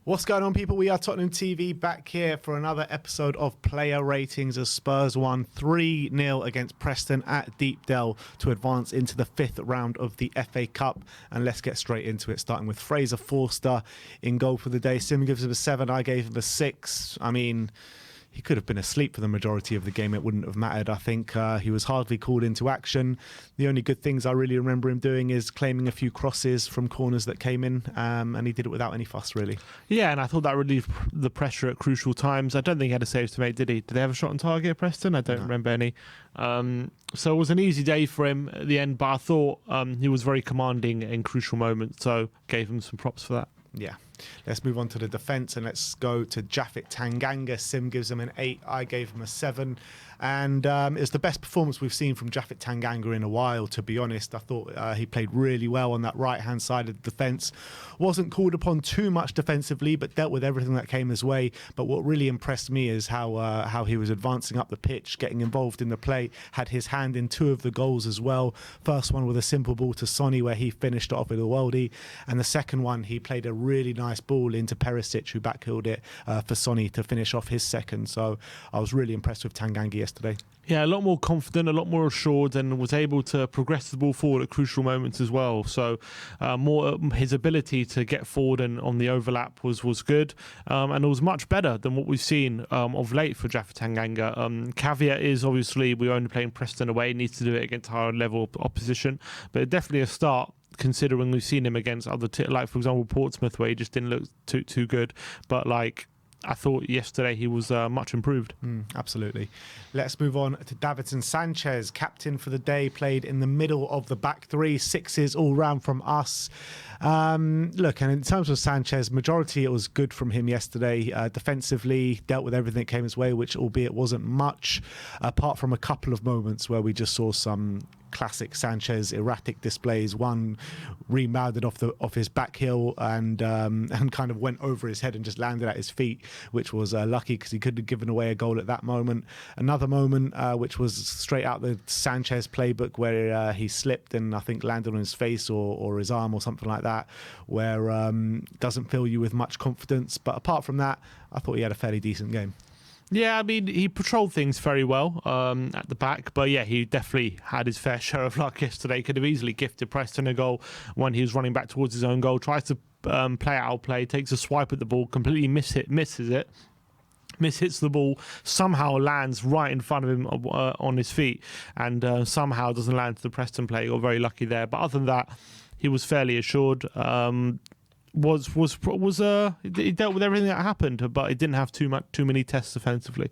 What's going on, people? We are Tottenham TV back here for another episode of Player Ratings as Spurs won 3-0 against Preston at Deepdale to advance into the fifth round of the FA Cup. And let's get straight into it, starting with Fraser Forster in goal for the day. Sim gives him a 7, I gave him a 6. I mean, he could have been asleep for the majority of the game. It wouldn't have mattered. I think he was hardly called into action. The only good things I really remember him doing is claiming a few crosses from corners that came in, and he did it without any fuss, really. Yeah, and I thought that relieved the pressure at crucial times. I don't think he had a save to make, did he? Did they have a shot on target at Preston? I don't remember any. So it was an easy day for him at the end, but I thought he was very commanding in crucial moments, so gave him some props for that. Yeah. Let's move on to the defence and let's go to Japhet Tanganga. Sim gives him an 8. I gave him a 7. And it's the best performance we've seen from Japhet Tanganga in a while, to be honest. I thought he played really well on that right-hand side of the defence. Wasn't called upon too much defensively, but dealt with everything that came his way. But what really impressed me is how he was advancing up the pitch, getting involved in the play, had his hand in 2 of the goals as well. First one with a simple ball to Sonny where he finished it off with a worldie. And the second one, he played a really nice ball into Perisic, who backheeled it for Sonny to finish off his second. So I was really impressed with Tanganga yesterday. Yeah, a lot more confident, a lot more assured, and was able to progress the ball forward at crucial moments as well. So more his ability to get forward and on the overlap was good, and it was much better than what we've seen of late for Japhet Tanganga. Caveat is obviously we're only playing Preston away, needs to do it against higher level opposition, but definitely a start, considering we've seen him against other like for example Portsmouth, where he just didn't look too good. But like, I thought yesterday he was much improved. Absolutely. Let's move on to Davinson Sanchez, captain for the day, played in the middle of the back three, 6s all round from us. Look, and in terms of Sanchez, majority it was good from him yesterday. Defensively, dealt with everything that came his way, which albeit wasn't much, apart from a couple of moments where we just saw some classic Sanchez erratic displays. One rebounded off his back heel and kind of went over his head and just landed at his feet, which was lucky because he could have given away a goal at that moment. Another moment which was straight out the Sanchez playbook where he slipped and I think landed on his face or his arm or something like that, where doesn't fill you with much confidence. But apart from that, I thought he had a fairly decent game. Yeah, I mean, he patrolled things very well at the back, but yeah, he definitely had his fair share of luck yesterday. Could have easily gifted Preston a goal when he was running back towards his own goal, tries to play outplay, takes a swipe at the ball, completely misses it. Hits the ball, somehow lands right in front of him on his feet, and somehow doesn't land to the Preston player. Got very lucky there, but other than that, he was fairly assured. He dealt with everything that happened, but he didn't have too many tests defensively.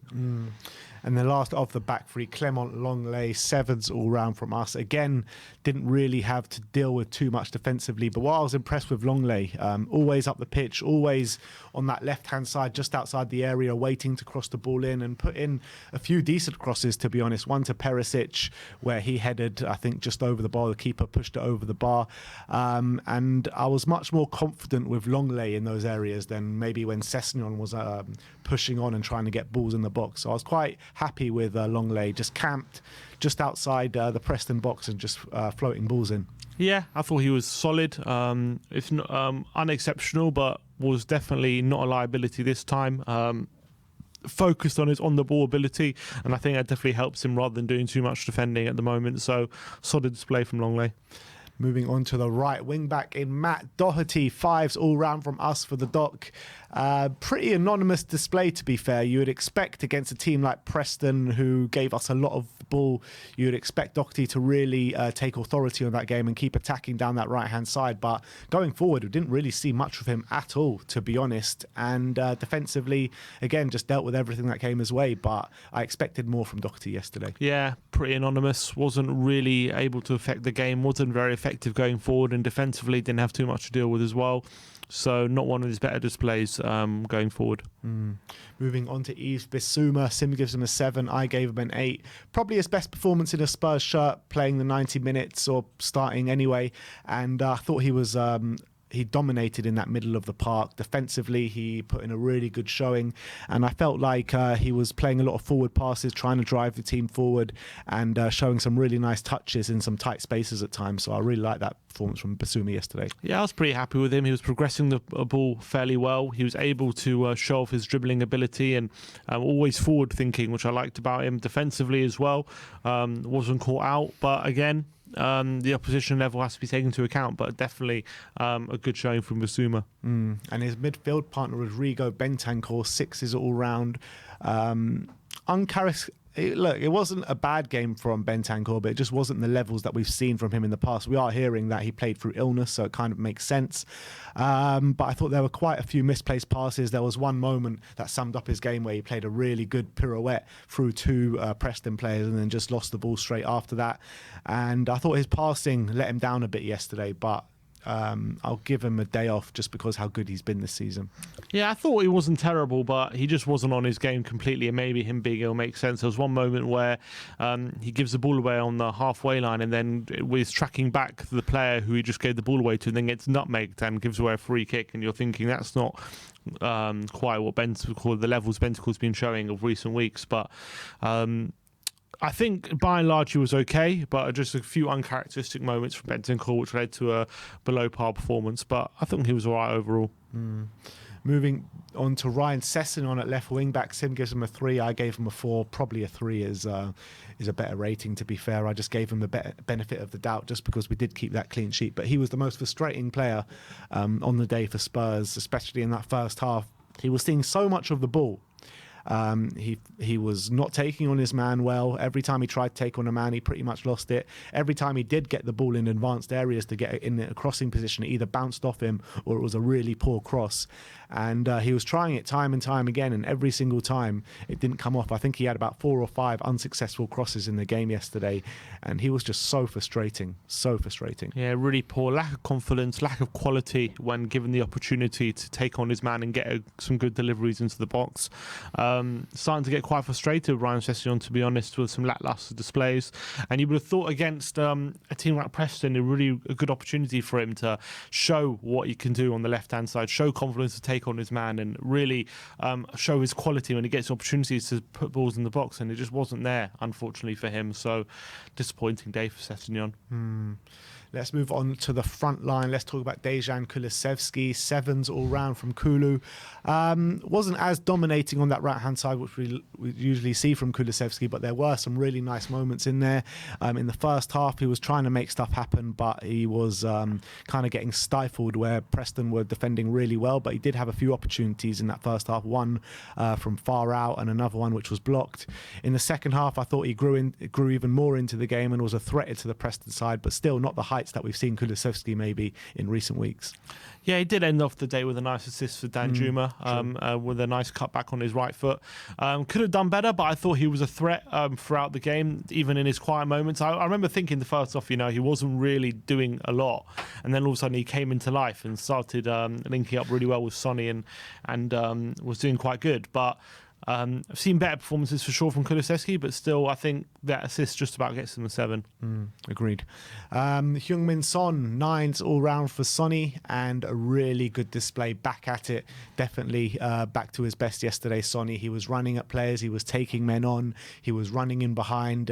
And the last of the back three, Clement Longley, 7s all round from us. Again, didn't really have to deal with too much defensively. But what I was impressed with Longley, always up the pitch, always on that left-hand side, just outside the area, waiting to cross the ball in and put in a few decent crosses, to be honest. One to Perisic, where he headed, I think, just over the bar. The keeper pushed it over the bar. And I was much more confident with Longley in those areas than maybe when Sessegnon was pushing on and trying to get balls in the box. So I was quite happy with Longley, just camped just outside the Preston box and just floating balls in. Yeah, I thought he was solid, if not unexceptional, but was definitely not a liability this time. Focused on his on-the-ball ability, and I think that definitely helps him rather than doing too much defending at the moment. So solid display from Longley. Moving on to the right wing back in Matt Doherty, 5s all round from us for the Doc. Pretty anonymous display, to be fair. You would expect against a team like Preston, who gave us a lot of ball, you would expect Doherty to really take authority on that game and keep attacking down that right-hand side. But going forward, we didn't really see much of him at all, to be honest. And defensively, again, just dealt with everything that came his way. But I expected more from Doherty yesterday. Yeah, pretty anonymous. Wasn't really able to affect the game. Wasn't very effective going forward, and defensively didn't have too much to deal with as well. So not one of his better displays going forward. Moving on to Yves Bissouma, Sim gives him a 7, I gave him an 8. Probably his best performance in a Spurs shirt, playing the 90 minutes or starting anyway. And I thought he was he dominated in that middle of the park. Defensively, he put in a really good showing, and I felt like he was playing a lot of forward passes, trying to drive the team forward, and showing some really nice touches in some tight spaces at times. So I really like that performance from Basuma yesterday. Yeah, I was pretty happy with him. He was progressing the ball fairly well. He was able to show off his dribbling ability and always forward thinking, which I liked about him. Defensively as well, wasn't caught out, but again, the opposition level has to be taken into account, but definitely a good showing from Basuma. And his midfield partner was Rigo Bentancur, 6s all round. Look, it wasn't a bad game from Bentancur, but it just wasn't the levels that we've seen from him in the past. We are hearing that he played through illness, so it kind of makes sense. But I thought there were quite a few misplaced passes. There was one moment that summed up his game where he played a really good pirouette through two Preston players and then just lost the ball straight after that. And I thought his passing let him down a bit yesterday, but I'll give him a day off just because how good he's been this season. Yeah, I thought he wasn't terrible, but he just wasn't on his game completely, and maybe him being ill makes sense. There was one moment where he gives the ball away on the halfway line, and then was tracking back the player who he just gave the ball away to, and then gets nutmegged and gives away a free kick, and you're thinking that's not quite what the levels Bentacle's been showing of recent weeks, but I think by and large he was okay, but just a few uncharacteristic moments from Bentancur which led to a below par performance, but I think he was all right overall. Moving on to Ryan Sessegnon at left wing back. Sim gives him a 3. I gave him a 4. Probably a 3 is a better rating, to be fair. I just gave him the benefit of the doubt just because we did keep that clean sheet. But he was the most frustrating player on the day for Spurs, especially in that first half. He was seeing so much of the ball. He was not taking on his man well. Every time he tried to take on a man, he pretty much lost it. Every time he did get the ball in advanced areas to get it in a crossing position, it either bounced off him or it was a really poor cross. And he was trying it time and time again, and every single time it didn't come off. I think he had about 4 or 5 unsuccessful crosses in the game yesterday, and he was just so frustrating. Yeah, really poor. Lack of confidence, lack of quality when given the opportunity to take on his man and get some good deliveries into the box. Starting to get quite frustrated with Ryan Sessegnon, to be honest, with some lacklustre displays. And you would have thought against a team like Preston, a good opportunity for him to show what he can do on the left-hand side, show confidence to take on his man, and really show his quality when he gets opportunities to put balls in the box. And it just wasn't there, unfortunately, for him. So disappointing day for Sessegnon. Let's move on to the front line. Let's talk about Dejan Kulusevski. 7s all round from Kulu. Wasn't as dominating on that right-hand side, which we usually see from Kulusevski, but there were some really nice moments in there. In the first half, he was trying to make stuff happen, but he was kind of getting stifled where Preston were defending really well, but he did have a few opportunities in that first half, one from far out and another one which was blocked. In the second half, I thought he grew even more into the game and was a threat to the Preston side, but still not the heights that we've seen Kulusevski maybe in recent weeks. Yeah, he did end off the day with a nice assist for Danjuma, with a nice cutback on his right foot. Could have done better, but I thought he was a threat throughout the game, even in his quiet moments. I remember thinking the first off, he wasn't really doing a lot, and then all of a sudden he came into life and started linking up really well with Sonny and was doing quite good. But I've seen better performances for sure from Kulusevski, but still, I think that assist just about gets him a 7. Agreed. Heung-min Son, 9s all round for Sonny, and a really good display back at it. Definitely back to his best yesterday, Sonny. He was running at players, he was taking men on, he was running in behind,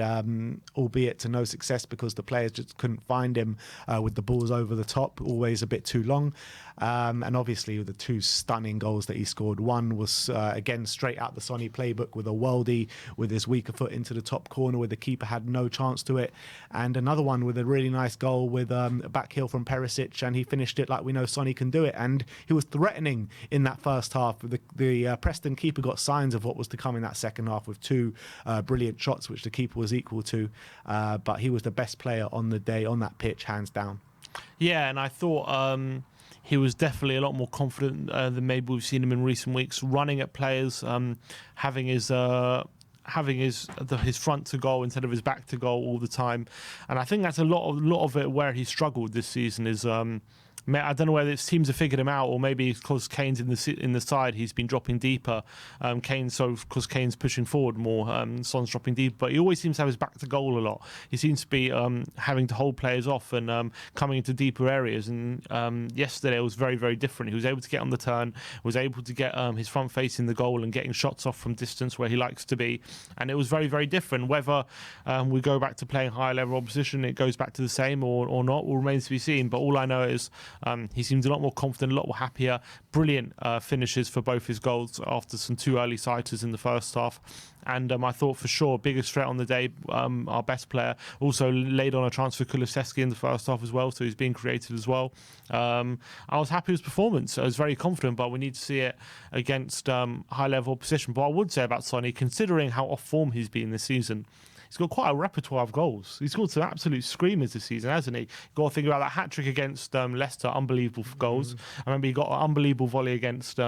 albeit to no success because the players just couldn't find him with the balls over the top, always a bit too long. And obviously the 2 stunning goals that he scored. One was, again, straight out the Sonny playbook with a worldie with his weaker foot into the top corner where the keeper had no chance to it. And another one with a really nice goal with a back heel from Perisic, and he finished it like we know Sonny can do it. And he was threatening in that first half. The Preston keeper got signs of what was to come in that second half with 2 brilliant shots, which the keeper was equal to. But he was the best player on the day on that pitch, hands down. Yeah, and I thought he was definitely a lot more confident than maybe we've seen him in recent weeks, running at players, having his front to goal instead of his back to goal all the time. And I think that's a lot of it where he struggled this season is I don't know whether it's teams have figured him out, or maybe it's because Kane's in the side, he's been dropping deeper. Because Kane's pushing forward more, Son's dropping deep, but he always seems to have his back to goal a lot. He seems to be having to hold players off and coming into deeper areas. And yesterday it was very, very different. He was able to get on the turn, was able to get his front face in the goal and getting shots off from distance where he likes to be. And it was very, very different. Whether we go back to playing higher level opposition, it goes back to the same or not, will remains to be seen. But all I know is he seems a lot more confident, a lot more happier. Brilliant finishes for both his goals after some 2 early sighters in the first half. And I thought for sure biggest threat on the day, our best player, also laid on a chance for Kulusevski in the first half as well, so he's being creative as well. I was happy with his performance. I was very confident, but we need to see it against high level opposition. But I would say about Sonny, considering how off form he's been this season, he's got quite a repertoire of goals. He's scored some absolute screamers this season, hasn't he? You've got to think about that hat-trick against Leicester, unbelievable goals. I remember he got an unbelievable volley against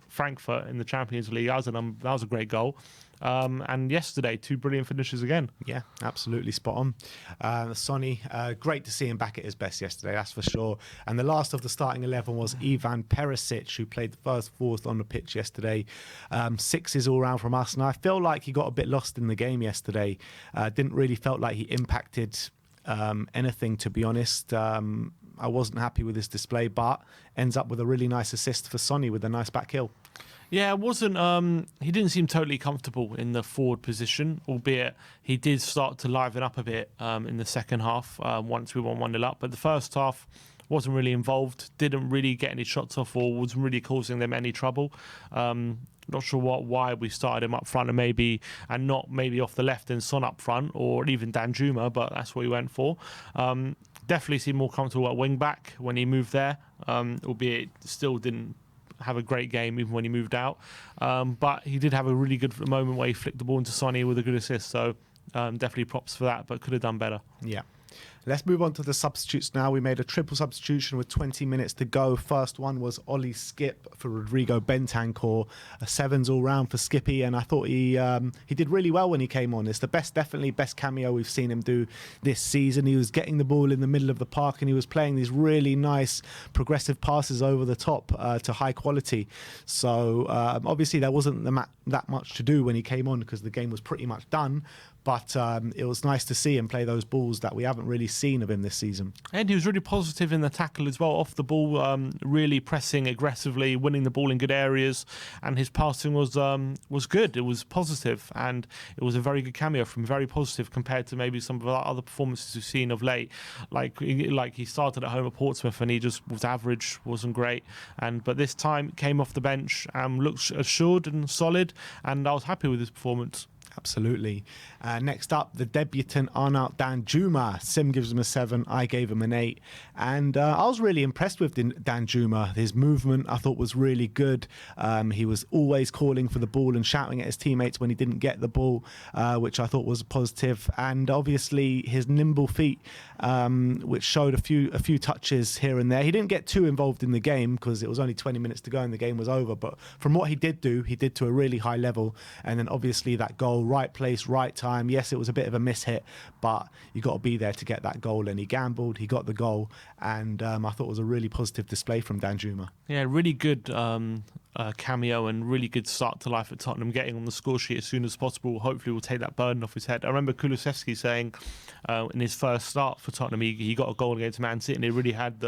Frankfurt in the Champions League. That was a great goal. And yesterday, 2 brilliant finishes again. Yeah, absolutely spot on. Sonny, great to see him back at his best yesterday, that's for sure. And the last of the starting 11 was Ivan Perisic, who played the fourth on the pitch yesterday. 6s all round from us. And I feel like he got a bit lost in the game yesterday. Didn't really felt like he impacted anything, to be honest. I wasn't happy with his display, but ends up with a really nice assist for Sonny with a nice back heel. Yeah, it wasn't. He didn't seem totally comfortable in the forward position, albeit he did start to liven up a bit in the second half once we won 1-0 up. But the first half wasn't really involved, didn't really get any shots off, or wasn't really causing them any trouble. Not sure why we started him up front and not maybe off the left and Son up front, or even Danjuma, but that's what he went for. Definitely seemed more comfortable at wing back when he moved there, albeit still didn't have a great game even when he moved out. But he did have a really good moment where he flicked the ball into Sonny with a good assist. So definitely props for that, but could have done better. Yeah. Let's move on to the substitutes now. We made a triple substitution with 20 minutes to go. First one was Ollie Skip for Rodrigo Bentancur. A 7s all round for Skippy, and I thought he did really well when he came on. It's the definitely best cameo we've seen him do this season. He was getting the ball in the middle of the park and he was playing these really nice progressive passes over the top to high quality. So obviously there wasn't that much to do when he came on because the game was pretty much done. But it was nice to see him play those balls that we haven't really seen of him this season. And he was really positive in the tackle as well, off the ball, really pressing aggressively, winning the ball in good areas, and his passing was good. It was positive, and it was a very good cameo from very positive compared to maybe some of our other performances we've seen of late. Like he started at home at Portsmouth and he just was average, wasn't great. But this time came off the bench, looked assured and solid, and I was happy with his performance. Absolutely. Next up, the debutant Arnaut Danjuma. Sim gives him a 7. I gave him an 8. And I was really impressed with Danjuma. His movement, I thought, was really good. He was always calling for the ball and shouting at his teammates when he didn't get the ball, which I thought was positive. And obviously, his nimble feet, which showed a few touches here and there. He didn't get too involved in the game because it was only 20 minutes to go and the game was over. But from what he did do, he did to a really high level. And then obviously that goal, right place, right time. Yes, it was a bit of a miss-hit, but you got to be there to get that goal. And he gambled, he got the goal, and I thought it was a really positive display from Danjuma. Yeah, really good cameo and really good start to life at Tottenham, getting on the score sheet as soon as possible. Hopefully we'll take that burden off his head. I remember Kulusevski saying in his first start for Tottenham, he got a goal against Man City and it really had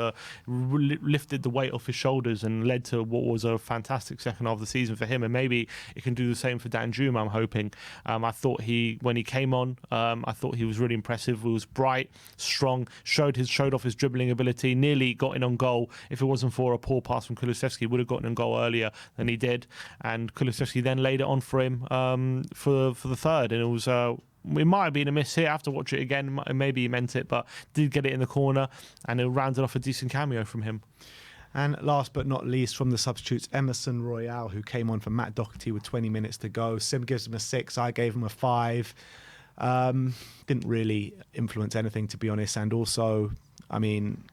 lifted the weight off his shoulders and led to what was a fantastic second half of the season for him, and maybe it can do the same for Danjuma, I'm hoping. I thought when he came on, I thought he was really impressive. He was bright, strong, showed off his dribbling ability, nearly got in on goal. If it wasn't for a poor pass from Kulusevski, he would have gotten in goal earlier than he did, and Kulusevski then laid it on for him for the third, and it was it might have been a miss here. I have to watch it again. Maybe he meant it, but did get it in the corner, and it rounded off a decent cameo from him. And last but not least, from the substitutes, Emerson Royale, who came on for Matt Doherty with 20 minutes to go. Sim gives him a 6. I gave him a 5. Didn't really influence anything, to be honest. And also, I mean,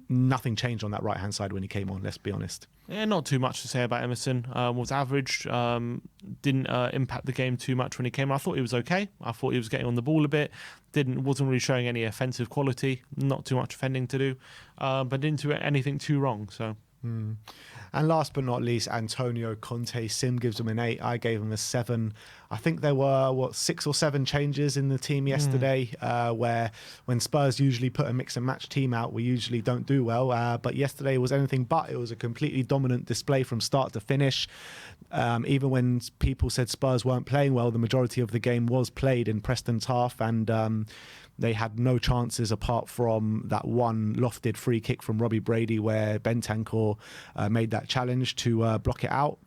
nothing changed on that right-hand side when he came on, let's be honest. Yeah, not too much to say about Emerson. Was average, didn't impact the game too much when he came on. I thought he was okay. I thought he was getting on the ball a bit. Wasn't really showing any offensive quality. Not too much defending to do, but didn't do anything too wrong. So. And last but not least, Antonio Conte. Sim gives him an 8. I gave him a 7. I think there were, 6 or 7 changes in the team yesterday, where when Spurs usually put a mix and match team out, we usually don't do well. But yesterday was anything but. It was a completely dominant display from start to finish. Even when people said Spurs weren't playing well, the majority of the game was played in Preston's half, and they had no chances apart from that one lofted free kick from Robbie Brady where Bentancur made that challenge to block it out.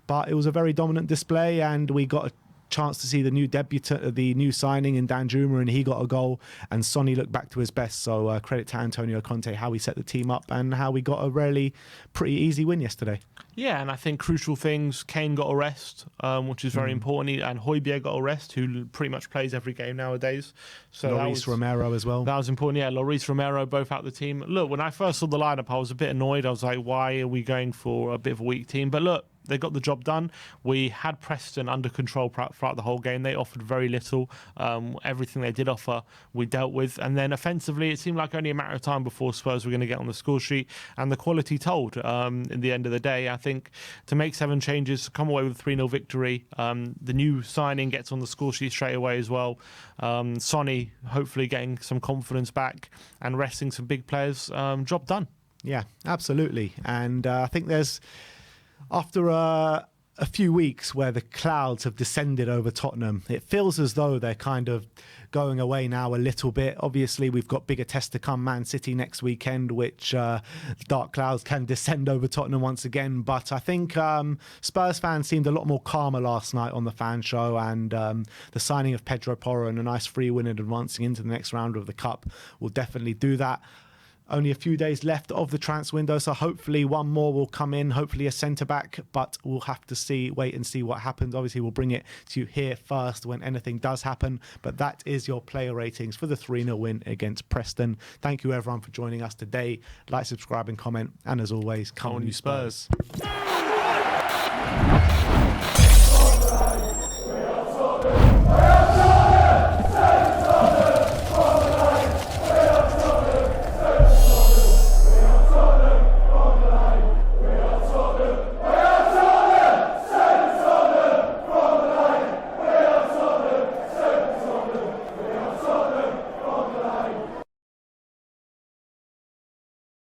But it was a very dominant display, and we got a chance to see the new debutant, the new signing in Danjuma, and he got a goal, and Sonny looked back to his best. So credit to Antonio Conte, how he set the team up and how we got a really pretty easy win yesterday. Yeah, and I think crucial things, Kane got a rest, which is very important, and Højbjerg got a rest, who pretty much plays every game nowadays. So Lloris Romero as well. That was important, yeah. Lloris Romero, both out the team. Look, when I first saw the lineup, I was a bit annoyed. I was like, why are we going for a bit of a weak team? But look, they got the job done. We had Preston under control throughout the whole game. They offered very little. Everything they did offer, we dealt with. And then offensively, it seemed like only a matter of time before Spurs were going to get on the score sheet. And the quality told in the end of the day. I think to make 7 changes, come away with a 3-0 victory. The new signing gets on the score sheet straight away as well. Sonny hopefully getting some confidence back and resting some big players. Job done. Yeah, absolutely. And I think there's... After a few weeks where the clouds have descended over Tottenham, it feels as though they're kind of going away now a little bit. Obviously, we've got bigger tests to come, Man City next weekend, which dark clouds can descend over Tottenham once again. But I think Spurs fans seemed a lot more calmer last night on the fan show, and the signing of Pedro Porro and a nice free win and advancing into the next round of the Cup will definitely do that. Only a few days left of the transfer window, so hopefully one more will come in, hopefully a centre-back, but we'll have to wait and see what happens. Obviously, we'll bring it to you here first when anything does happen, but that is your player ratings for the 3-0 win against Preston. Thank you, everyone, for joining us today. Like, subscribe and comment, and as always, come on you Spurs.